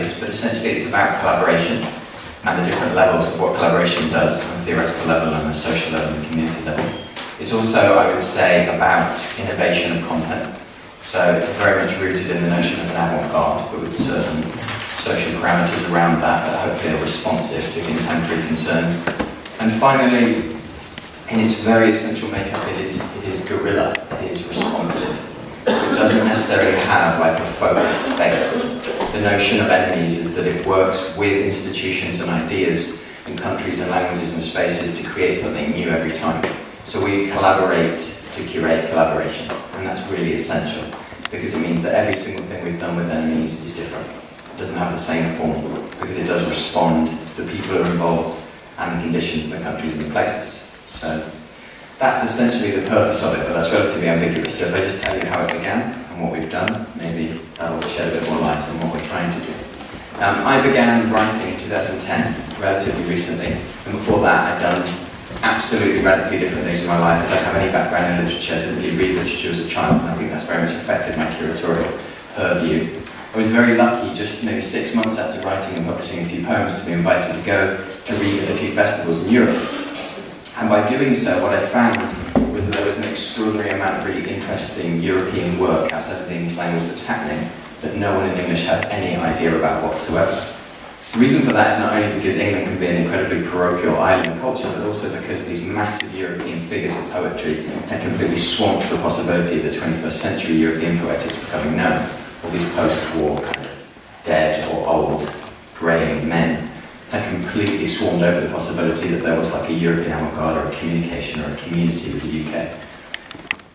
areas, but essentially it's about collaboration and the different levels of what collaboration does on a theoretical level and a social level and community level. It's also, I would say, about innovation of content. So it's very much rooted in the notion of an avant-garde, but with certain social parameters around that that hopefully are responsive to contemporary concerns. And finally, in its very essential makeup, it is guerrilla, it is responsive. It doesn't necessarily have like a focused base. The notion of enemies is that it works with institutions and ideas and countries and languages and spaces to create something new every time. So we collaborate to curate collaboration, and that's really essential because it means that every single thing we've done with enemies is different. It doesn't have the same form because it does respond to the people who are involved and the conditions in the countries and the places. So that's essentially the purpose of it, but that's relatively ambiguous. So if I just tell you how it began and what we've done, maybe that'll shed a bit more light on what we're trying to do. I began writing in 2010, relatively recently, and before that I'd done absolutely radically different things in my life. I don't have any background in literature, I didn't really read literature as a child, and I think that's very much affected my curatorial purview. I was very lucky, just maybe 6 months after writing and publishing a few poems, to be invited to go to read at a few festivals in Europe. And by doing so, what I found was that there was an extraordinary amount of really interesting European work outside of the English language that was happening that no one in English had any idea about whatsoever. The reason for that is not only because England can be an incredibly parochial island culture, but also because these massive European figures of poetry had completely swamped the possibility that 21st century European poetry is becoming known. All these post-war kind of dead or old, greying men had completely swarmed over the possibility that there was like a European avant-garde or a communication or a community with the UK.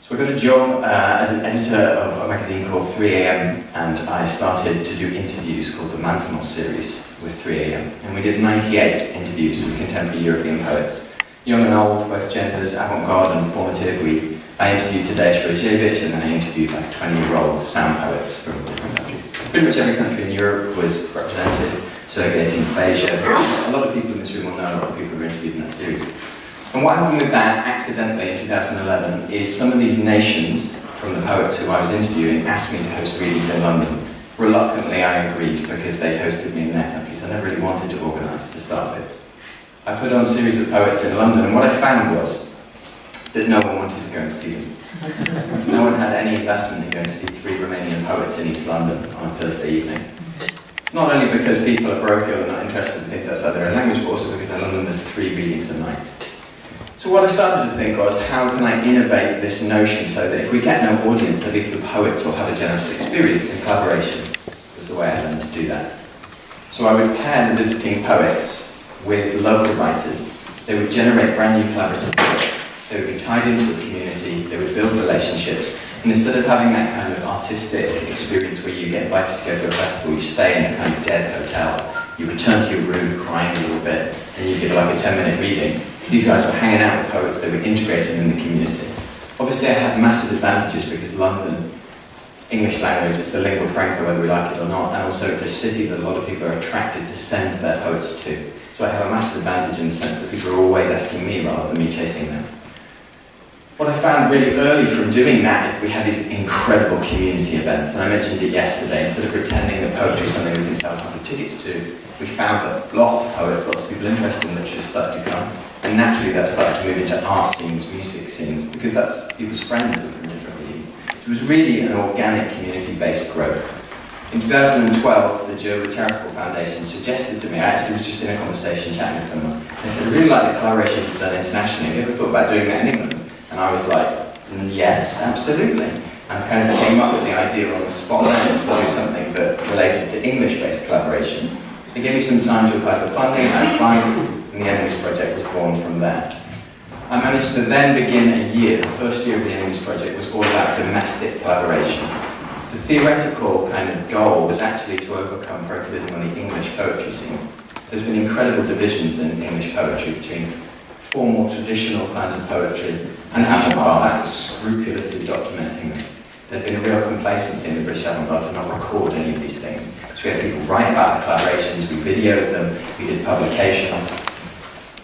So I got a job as an editor of a magazine called 3am, and I started to do interviews called the Mantanal series with 3am. And we did 98 interviews with contemporary European poets, young and old, both genders, avant-garde and formative. I interviewed Tadeusz Rojewicz, and then I interviewed like 20-year-old sound poets from different countries. Pretty much every country in Europe was represented, circulating Asia. A lot of people in this room will know a lot of people who were interviewed in that series. And what happened with that, accidentally, in 2011, is some of these nations, from the poets who I was interviewing, asked me to host readings in London. Reluctantly, I agreed, because they hosted me in their countries. I never really wanted to organise to start with. I put on a series of poets in London, and what I found was that no one wanted to go and see them. No one had any investment in going to see 3 Romanian poets in East London on a Thursday evening. It's not only because people are parochial and not interested in things outside their own language, but also because in London there's 3 readings a night. So what I started to think was, how can I innovate this notion so that if we get no audience, at least the poets will have a generous experience in collaboration, was the way I learned to do that. So I would pair the visiting poets with local writers. They would generate brand new collaborative work. They would be tied into a community, they would build relationships, and instead of having that kind of artistic experience where you get invited to go to a festival, you stay in a kind of dead hotel, you return to your room crying a little bit, and you give like a 10-minute reading. These guys were hanging out with poets, they were integrating in the community. Obviously I had massive advantages because London, English language, is the lingua franca whether we like it or not, and also it's a city that a lot of people are attracted to send their poets to. So I have a massive advantage in the sense that people are always asking me rather than me chasing them. What I found really early from doing that is we had these incredible community events, and I mentioned it yesterday. Instead of pretending that poetry is something we can sell 100 tickets to, we found that lots of poets, lots of people interested in literature started to come, and naturally that started to move into art scenes, music scenes, because that's people's friends are from different regions. It was really an organic community-based growth. In 2012, the German Charitable Foundation suggested to me, I actually was just in a conversation chatting with someone, they said, I really like the collaboration you've done internationally. Have you ever thought about doing that in England? And I was like, yes, absolutely. And I kind of came up with the idea on the spot then to do something that related to English-based collaboration. They gave me some time to apply for funding, I applied, and the Enemies Project was born from there. I managed to then begin a year, the first year of the Enemies Project was all about domestic collaboration. The theoretical kind of goal was actually to overcome parochialism on the English poetry scene. There's been incredible divisions in English poetry between formal, traditional kinds of poetry and avant-garde that was scrupulously documenting them. There'd been a real complacency in the British avant-garde to not record any of these things. So we had people write about the collaborations, we videoed them, we did publications.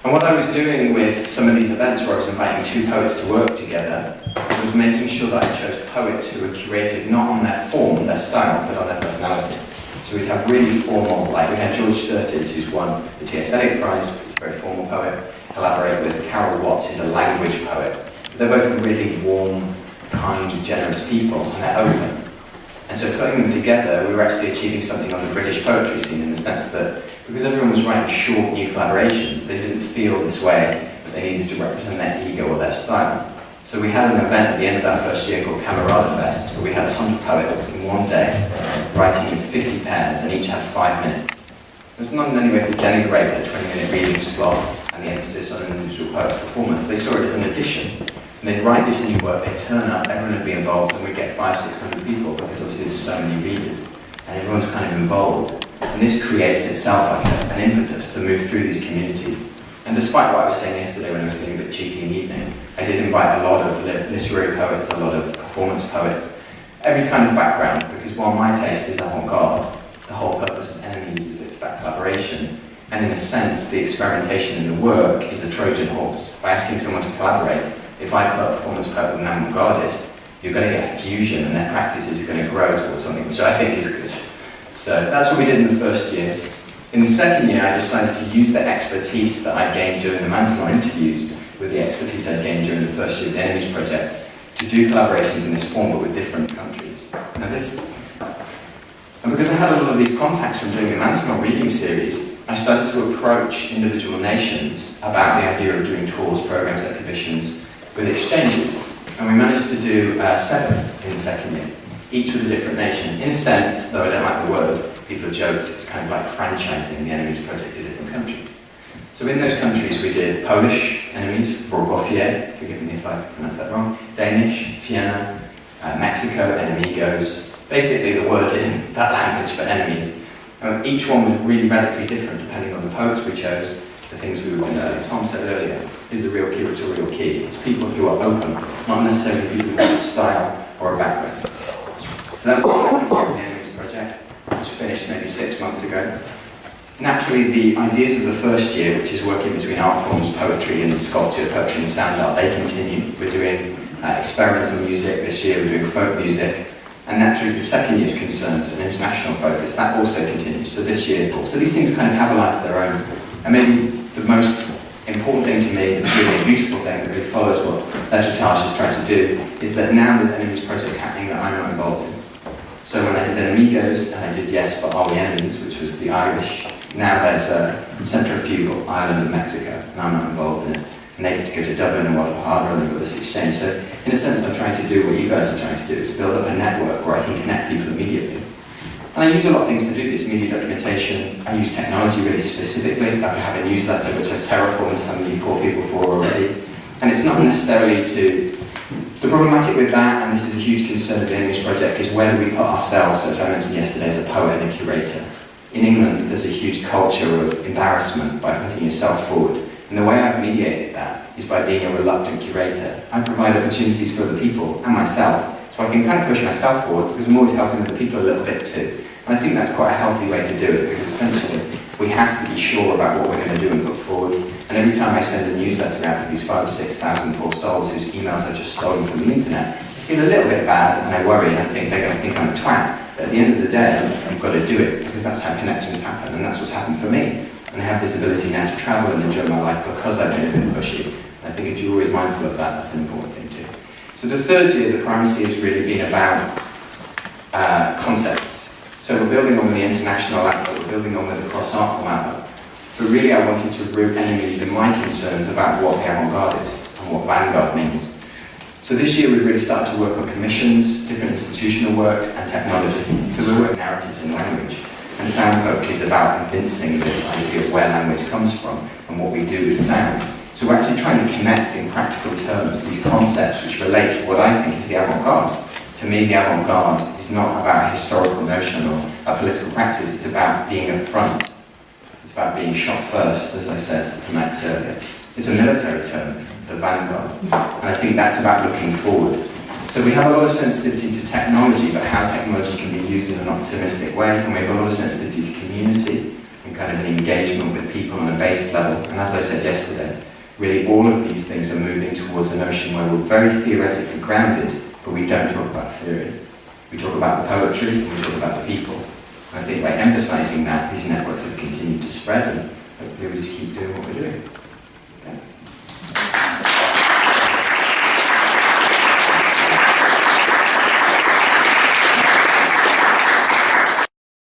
And what I was doing with some of these events where I was inviting 2 poets to work together was making sure that I chose poets who were curated not on their form, their style, but on their personality. So we'd have really formal, like we had George Surtees, who's won the T.S. Eliot Prize, he's a very formal poet, collaborate with Carol Watts, who's a language poet. They're both really warm, kind, generous people, and they're open. And so putting them together, we were actually achieving something on the British poetry scene in the sense that because everyone was writing short new collaborations, they didn't feel this way that they needed to represent their ego or their style. So we had an event at the end of that first year called Camerata Fest, where we had 100 poets in one day, writing in 50 pairs, and each had 5 minutes. It's not in any way to denigrate the 20-minute reading slot and the emphasis on an individual poet's performance. They saw it as an addition. And they'd write this new work, they'd turn up, everyone would be involved, and we'd get 500-600 people, because obviously there's so many readers, and everyone's kind of involved. And this creates itself like an impetus to move through these communities. And despite what I was saying yesterday when I was being a bit cheeky in the evening, I did invite a lot of literary poets, a lot of performance poets, every kind of background, because while my taste is avant-garde, the whole purpose of Enemies is that it's about collaboration. And in a sense, the experimentation in the work is a Trojan horse. By asking someone to collaborate, if I put a performance poet with an avant-gardist, you're going to get a fusion, and their practices are going to grow towards something which I think is good. So that's what we did in the first year. In the second year, I decided to use the expertise that I gained during the Mantelor interviews with the expertise I gained during the first year of the Enemies project to do collaborations in this form, but with different countries. And because I had a lot of these contacts from doing the Mantelor reading series, I started to approach individual nations about the idea of doing tours, programs, exhibitions with exchanges. And we managed to do 7 in the second year, each with a different nation. In a sense, though I don't like the word, people have joked it's kind of like franchising the Enemies project to different countries. So in those countries we did Polish Enemies for Gauffier, forgive me if I pronounce that wrong, Danish, Vienna, Mexico, Enemigos, basically the word in that language for enemies. Each one was really radically different depending on the poets we chose, the things we were going to do. Tom said earlier, is the real curatorial key. It's people who are open, not necessarily people who have a style or a background. So that was the second part of the Enemies project, which finished maybe 6 months ago. Naturally, the ideas of the first year, which is working between art forms, poetry and sculpture, poetry and sound art, they continue. We're doing experimental music this year, we're doing folk music, and naturally the second year's concerns and international focus, that also continues. So this year, so these things kind of have a life of their own. And maybe the most important thing to me, that's really a beautiful thing that really follows what Lettretage is trying to do, is that now there's Enemies projects happening that I'm not involved in. So when I did Enemigos, and I did Yes, But Are We Enemies, which was the Irish, now there's a centrifugal Ireland and Mexico, and I'm not involved in it. And they get to go to Dublin and Waterloo Harbour and they've got this exchange. So in a sense, I'm trying to do what you guys are trying to do, is build up a network where I can connect people immediately. And I use a lot of things to do this, media documentation. I use technology really specifically. Like I have a newsletter which I've terraformed some of you poor people for already. And it's not necessarily to... The problematic with that, and this is a huge concern of the Enemies project, is where do we put ourselves, so as I mentioned yesterday, as a poet and a curator. In England, there's a huge culture of embarrassment by putting yourself forward. And the way I've mediated that is by being a reluctant curator. I provide opportunities for other people and myself, so I can kind of push myself forward because I'm always helping other people a little bit too. And I think that's quite a healthy way to do it, because essentially we have to be sure about what we're going to do and put forward. And every time I send a newsletter out to these 5,000 or 6,000 poor souls whose emails I've just stolen from the internet, I feel a little bit bad and I worry and I think they're going to think I'm a twat. But at the end of the day, you've got to do it, because that's how connections happen, and that's what's happened for me. And I have this ability now to travel and enjoy my life because I've been a bit pushy. And I think if you're always mindful of that, that's an important thing too. So the third year, the primacy has really been about concepts. So we're building on with the international outlook, we're building on with the cross-art outlook. But really I wanted to root Enemies in my concerns about what the avant-garde is and what vanguard means. So this year we've really started to work on commissions, different institutional works and technology. So we're working narratives and language. And sound poetry is about convincing this idea of where language comes from and what we do with sound. So we're actually trying to connect in practical terms these concepts which relate to what I think is the avant-garde. To me, the avant-garde is not about a historical notion or a political practice, it's about being up front. It's about being shot first, as I said to Max earlier. It's a military term, the vanguard, and I think that's about looking forward. So we have a lot of sensitivity to technology, but how technology can be used in an optimistic way, and we have a lot of sensitivity to community and kind of an engagement with people on a base level. And as I said yesterday, really all of these things are moving towards a notion where we're very theoretically grounded, but we don't talk about theory. We talk about the poetry, and we talk about the people. I think by emphasising that, these networks have continued to spread, and hopefully we just keep doing what we're doing. Thanks.